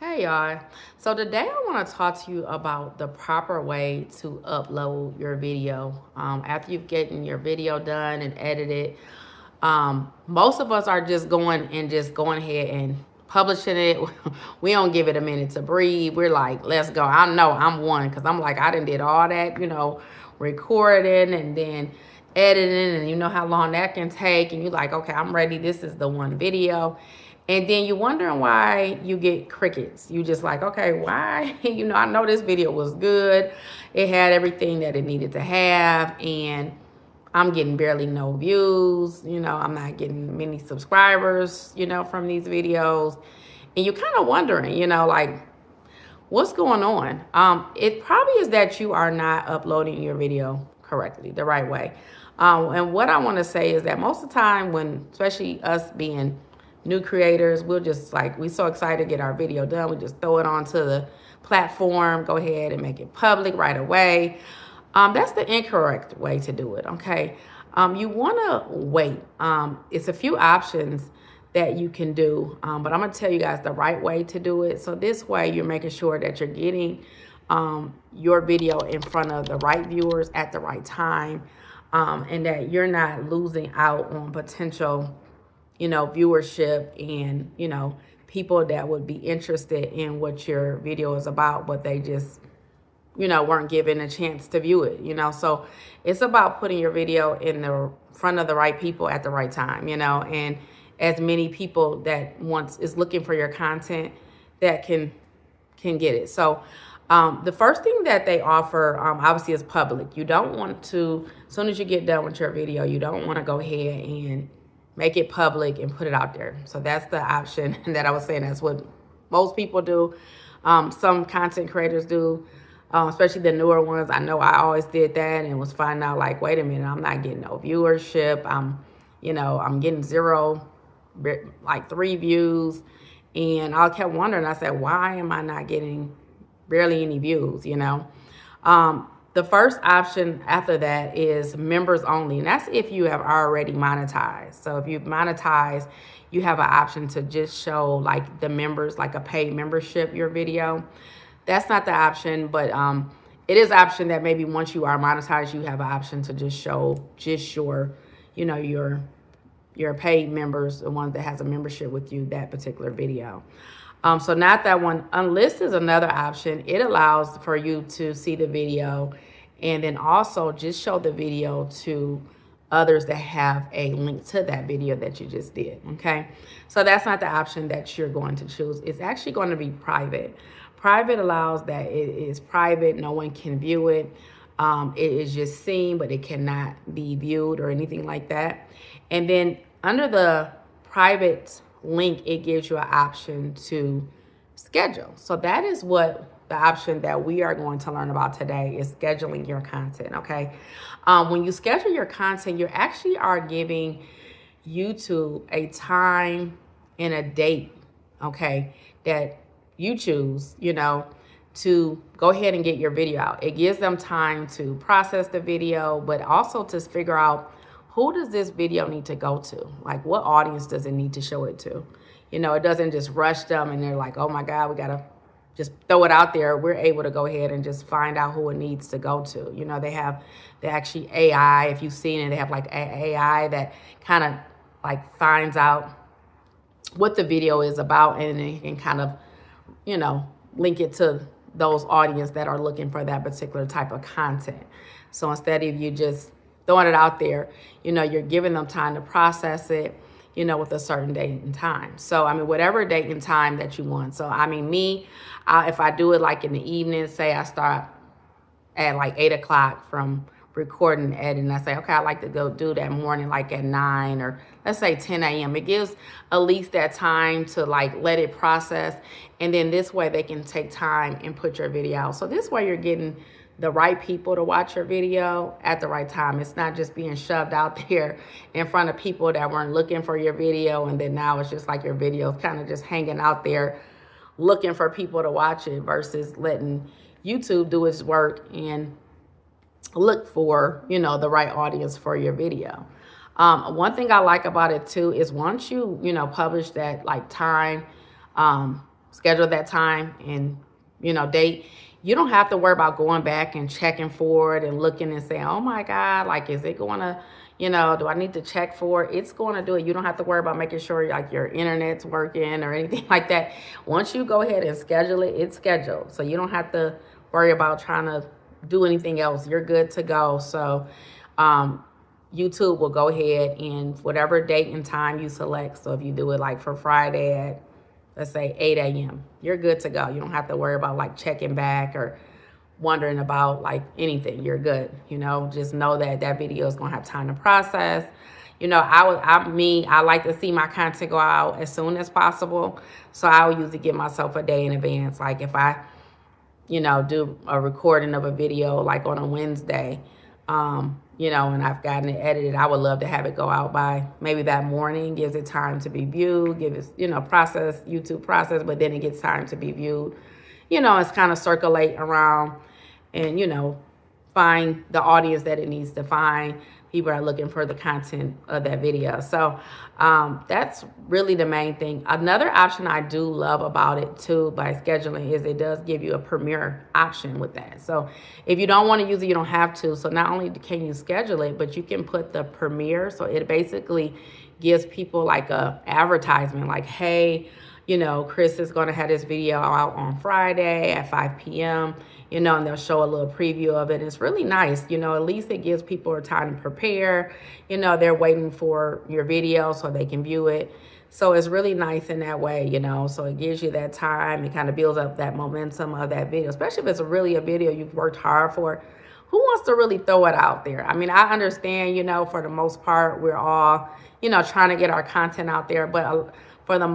Hey y'all. So today I want to talk to you about the proper way to upload your video. After you've gotten your video done and edited, most of us are just going ahead and publishing it. We don't give it a minute to breathe. We're like, let's go. I know I'm one because I'm like, I done did all that, recording and then editing, and you know how long that can take. And you're like, okay, I'm ready. This is the one video. And then you're wondering why you get crickets. You just like, okay, why? I know this video was good. It had everything that it needed to have. And I'm getting barely no views. I'm not getting many subscribers, from these videos. And you're kind of wondering, like, what's going on? It probably is that you are not uploading your video correctly, the right way. And what I want to say is that most of the time when, especially us being new creators, we so excited to get our video done. We just throw it onto the platform, go ahead and make it public right away. That's the incorrect way to do it, okay? You want to wait. It's a few options that you can do, but I'm going to tell you guys the right way to do it. So this way you're making sure that you're getting your video in front of the right viewers at the right time, and that you're not losing out on potential viewership and, people that would be interested in what your video is about, but they just, weren't given a chance to view it, So it's about putting your video in the front of the right people at the right time, and as many people that is looking for your content that can get it. So the first thing that they offer, obviously, is public. You don't want to, as soon as you get done with your video, you don't want to go ahead and make it public and put it out there. So that's the option that I was saying. That's what most people do. Some content creators do, especially the newer ones. I know I always did that and was finding out like, wait a minute, I'm not getting no viewership. I'm getting zero, like 3 views. And I kept wondering, I said, why am I not getting barely any views, The first option after that is members only, and that's if you have already monetized. So if you've monetized, you have an option to just show like the members, like a paid membership, your video. That's not the option, but it is an option that maybe once you are monetized, you have an option to just show your paid members, the one that has a membership with you, that particular video. So not that one. Unlist is another option. It allows for you to see the video and then also just show the video to others that have a link to that video that you just did, okay? So that's not the option that you're going to choose. It's actually going to be private. Private allows that it is private. No one can view it. It is just seen, but it cannot be viewed or anything like that. And then under the private link, it gives you an option to schedule. So that is what the option that we are going to learn about today is scheduling your content, okay? When you schedule your content, you actually are giving YouTube a time and a date, okay, that you choose, to go ahead and get your video out. It gives them time to process the video, but also to figure out who does this video need to go to? Like, what audience does it need to show it to? It doesn't just rush them and they're like, oh my God, we got to just throw it out there. We're able to go ahead and just find out who it needs to go to. They actually AI, if you've seen it, they have like AI that kind of like finds out what the video is about, and then you can kind of, link it to those audience that are looking for that particular type of content. So instead of you just throwing it out there, you're giving them time to process it, with a certain date and time. So, whatever date and time that you want. So, if I do it like in the evening, say I start at like 8 o'clock from recording and editing, I say, okay, I like to go do that morning, like at 9 or let's say 10 a.m. It gives at least that time to like let it process. And then this way they can take time and put your video out. So this way you're getting the right people to watch your video at the right time. It's not just being shoved out there in front of people that weren't looking for your video, and then now it's just like your video is kind of just hanging out there looking for people to watch it, versus letting YouTube do its work and look for, the right audience for your video. One thing I like about it too is once you, publish that like time, schedule that time and, date. You don't have to worry about going back and checking for it and looking and saying, oh my God, like, is it going to, do I need to check for it? It's going to do it. You don't have to worry about making sure like your internet's working or anything like that. Once you go ahead and schedule it, it's scheduled. So you don't have to worry about trying to do anything else. You're good to go. So YouTube will go ahead and whatever date and time you select. So if you do it like for Friday at, let's say 8 a.m., you're good to go. You don't have to worry about like checking back or wondering about like anything. You're good. Just know that that video is going to have time to process. I like to see my content go out as soon as possible. So I will usually give myself a day in advance. Like if I, do a recording of a video like on a Wednesday, and I've gotten it edited, I would love to have it go out by maybe that morning. Gives it time to be viewed, process, YouTube process, but then it gets time to be viewed. It's kind of circulate around and, find the audience that it needs to find. People are looking for the content of that video. So that's really the main thing. Another option I do love about it too by scheduling is it does give you a premiere option with that. So if you don't want to use it, you don't have to. So not only can you schedule it, but you can put the premiere. So it basically gives people like a advertisement like, hey, Chris is going to have this video out on Friday at 5 p.m., and they'll show a little preview of it. It's really nice. At least it gives people a time to prepare. They're waiting for your video so they can view it. So it's really nice in that way, So it gives you that time. It kind of builds up that momentum of that video, especially if it's really a video you've worked hard for. Who wants to really throw it out there? I mean, I understand, for the most part, we're all, trying to get our content out there. But for the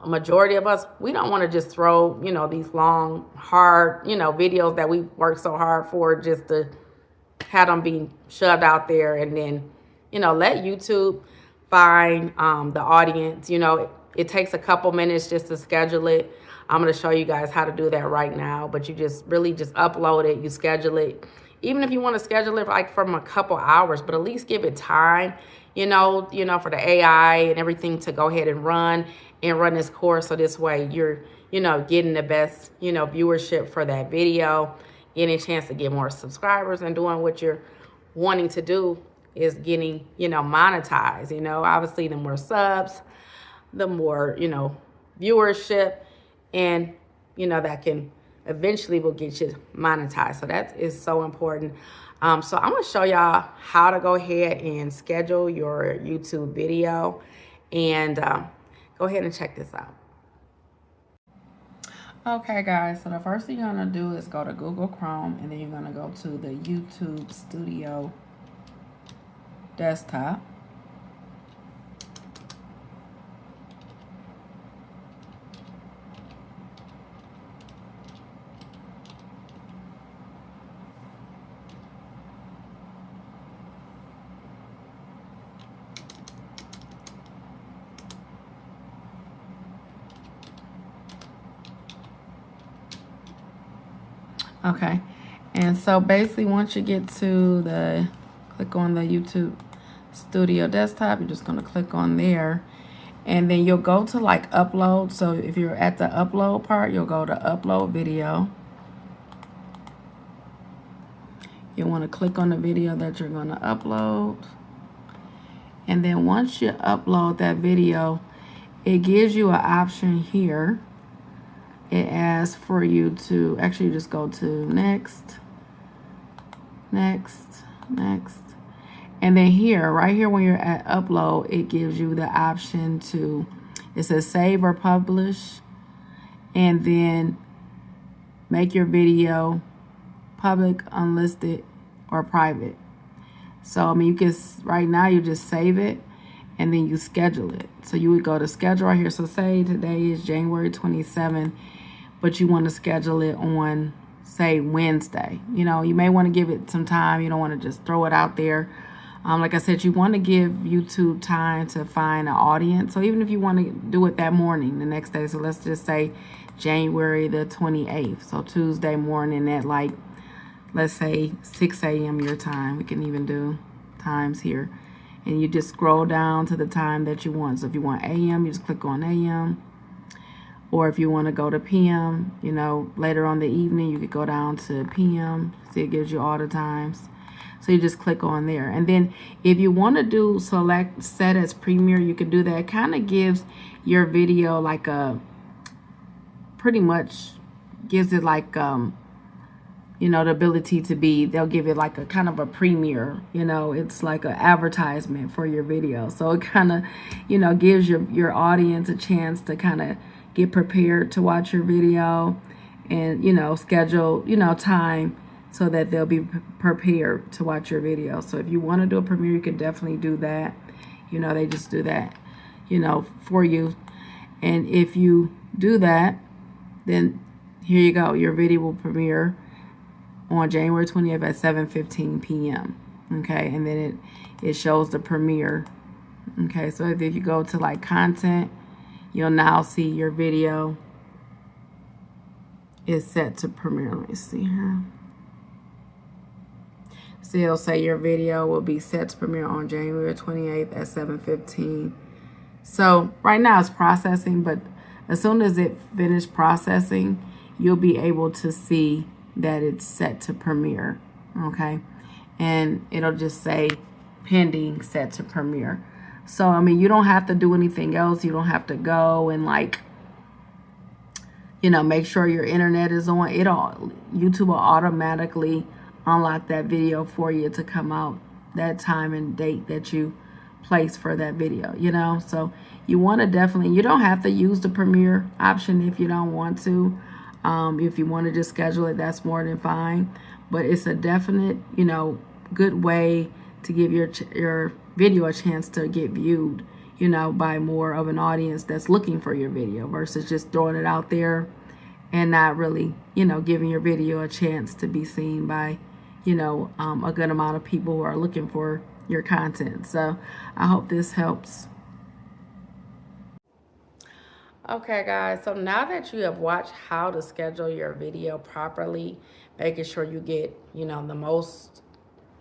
majority of us, we don't want to just throw, these long, hard, videos that we worked so hard for just to have them being shoved out there and then, let YouTube find the audience. It takes a couple minutes just to schedule it. I'm going to show you guys how to do that right now, but you just really just upload it, you schedule it. Even if you want to schedule it like from a couple hours, but at least give it time, for the AI and everything to go ahead and run this course. So this way you're, getting the best, viewership for that video, getting a chance to get more subscribers and doing what you're wanting to do is getting, monetized. Obviously the more subs, the more, viewership and, that can eventually will get you monetized. So that is so important. So I'm going to show y'all how to go ahead and schedule your YouTube video and go ahead and check this out. Okay, guys, so the first thing you're going to do is go to Google Chrome and then you're going to go to the YouTube Studio desktop. Okay, and so basically once you get to click on the YouTube Studio desktop, you're just going to click on there and then you'll go to like upload. So if you're at the upload part, you'll go to upload video. You want to click on the video that you're going to upload. And then once you upload that video, it gives you an option here. It asks for you to actually just go to next, next, next. And then here, right here when you're at upload, it gives you the option to, it says save or publish. And then make your video public, unlisted, or private. So, I mean, you can, right now you just save it and then you schedule it. So you would go to schedule right here. So say today is January 27th. But you want to schedule it on, say, Wednesday. You may want to give it some time. You don't want to just throw it out there. Like I said, you want to give YouTube time to find an audience. So even if you want to do it that morning, the next day. So let's just say January the 28th. So Tuesday morning at like, let's say 6 a.m. your time. We can even do times here. And you just scroll down to the time that you want. So if you want AM, you just click on AM. Or if you want to go to PM, you know, later on the evening, you could go down to PM. See, it gives you all the times. So you just click on there. And then if you want to do select set as premiere, you can do that. It kind of gives your video like a, pretty much gives it like, you know, the ability to be, they'll give it like a kind of a premiere, you know, it's like an advertisement for your video. So it kind of, you know, gives your audience a chance to kind of get prepared to watch your video and, you know, schedule, you know, time so that they'll be prepared to watch your video. So if you want to do a premiere, you can definitely do that. You know, they just do that, you know, for you. And if you do that, then here you go. Your video will premiere on January 20th at 7:15 p.m. Okay, and then it shows the premiere. Okay, so if you go to like content, you'll now see your video is set to premiere. Let me see here. So it'll say your video will be set to premiere on January 28th at 7:15. So right now it's processing, but as soon as it finishes processing, you'll be able to see that it's set to premiere. Okay, and it'll just say pending, set to premiere. So I mean, you don't have to do anything else. You don't have to go and like, you know, make sure your internet is on. YouTube will automatically unlock that video for you to come out that time and date that you place for that video, you know. So you want to definitely, you don't have to use the premiere option if you don't want to. If you want to just schedule it, that's more than fine. But it's a definite, you know, good way to give your video a chance to get viewed, you know, by more of an audience that's looking for your video versus just throwing it out there and not really, you know, giving your video a chance to be seen by, you know, a good amount of people who are looking for your content. So I hope this helps. Okay, guys, so now that you have watched how to schedule your video properly, making sure you get, you know, the most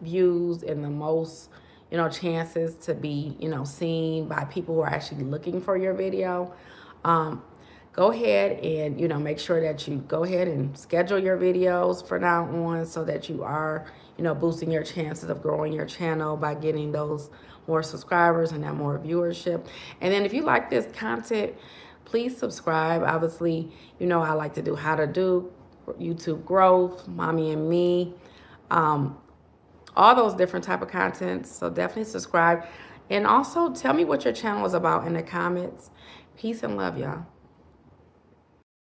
views and the most, you know, chances to be, you know, seen by people who are actually looking for your video, go ahead and, you know, make sure that you go ahead and schedule your videos from now on so that you are, you know, boosting your chances of growing your channel by getting those more subscribers and that more viewership. And then if you like this content, please subscribe. Obviously, you know, I like to do how to do YouTube growth, mommy and me, all those different type of content. So definitely subscribe. And also tell me what your channel is about in the comments. Peace and love, y'all.